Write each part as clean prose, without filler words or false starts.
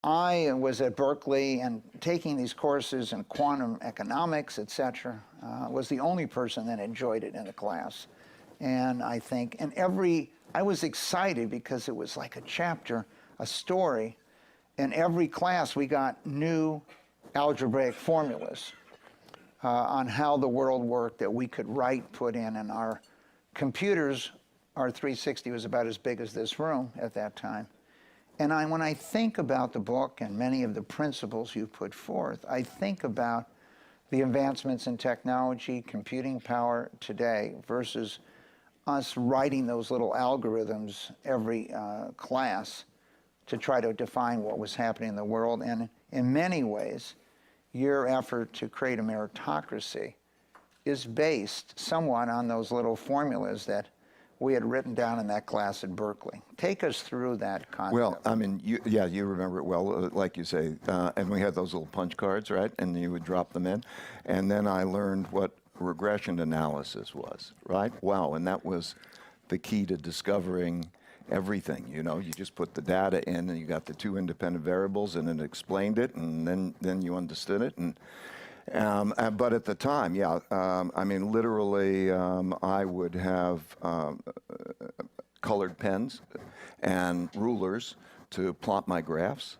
I was at Berkeley and taking these courses in quantum economics, etc. Was the only person that enjoyed it in the class. And I think, I was excited because it was like a chapter, a story. In every class, we got new algebraic formulas on how the world worked that we could put in, and our computers, our 360 was about as big as this room at that time. And when I think about the book and many of the principles you put forth, I think about the advancements in technology, computing power today versus us writing those little algorithms every class to try to define what was happening in the world. And in many ways, your effort to create a meritocracy is based somewhat on those little formulas that we had written down in that class at Berkeley. Take us through that concept. Well, I mean, you remember it well, like you say. And we had those little punch cards, right? And you would drop them in. And then I learned what regression analysis was, right? Wow, and that was the key to discovering everything. You know, you just put the data in and you got the two independent variables and it explained it, and then you understood it. And but at the time, yeah, I mean, literally, I would have colored pens and rulers to plot my graphs,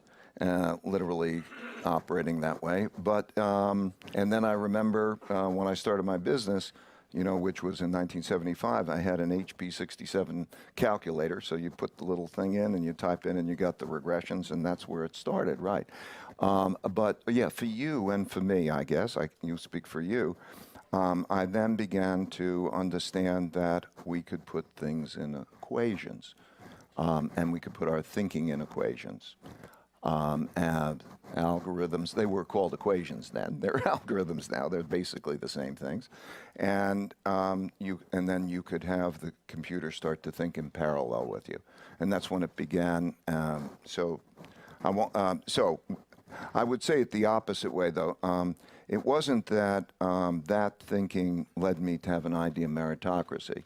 literally operating that way. But, and then I remember when I started my business, you know, which was in 1975, I had an HP 67 calculator. So you put the little thing in and you type in and you got the regressions, and that's where it started, right? But yeah, for you and for me, I guess, you speak for you, I then began to understand that we could put things in equations, and we could put our thinking in equations. And algorithms, they were called equations then. They're algorithms now. They're basically the same things. And then you could have the computer start to think in parallel with you. And that's when it began. So I would say it the opposite way, though. It wasn't that that thinking led me to have an idea of meritocracy.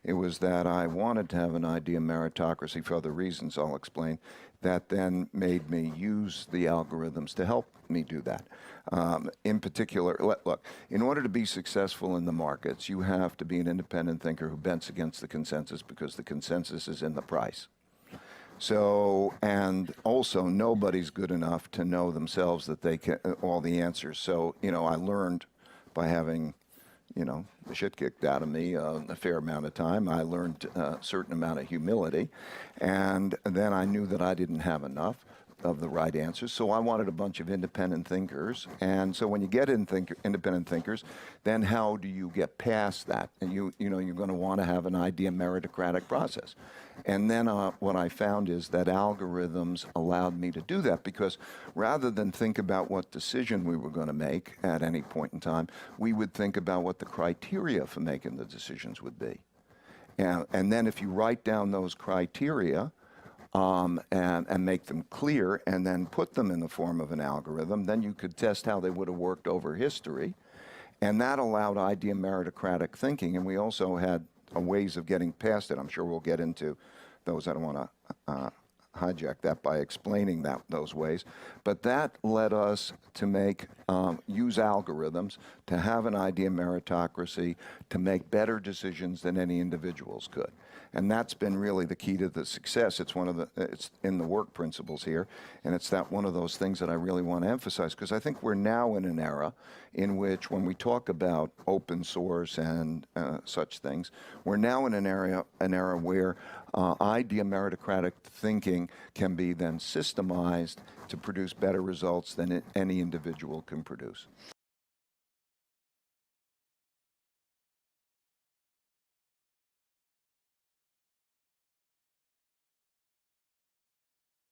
It was that I wanted to have an idea of meritocracy for other reasons I'll explain, that then made me use the algorithms to help me do that. In particular, look, in order to be successful in the markets, you have to be an independent thinker who bends against the consensus, because the consensus is in the price. So, and also nobody's good enough to know themselves that they can all the answers. So, you know, I learned by having, you know, the shit kicked out of me a fair amount of time. I learned a certain amount of humility, and then I knew that I didn't have enough of the right answers, so I wanted a bunch of independent thinkers. And so when you get independent thinkers, then how do you get past that? And you know, you're going to want to have an idea meritocratic process. And then what I found is that algorithms allowed me to do that, because rather than think about what decision we were going to make at any point in time, we would think about what the criteria for making the decisions would be. And then if you write down those criteria, and make them clear, and then put them in the form of an algorithm, then you could test how they would have worked over history. And that allowed idea meritocratic thinking. And we also had ways of getting past it. I'm sure we'll get into those. I don't want to hijack that by explaining those ways. But that led us to use algorithms to have an idea meritocracy, to make better decisions than any individuals could. And that's been really the key to the success. It's in the work principles here, and it's one of those things that I really want to emphasize, because I think we're now in an era in which, when we talk about open source and such things, we're now in an era where idea meritocratic thinking can be then systemized to produce better results than any individual can produce.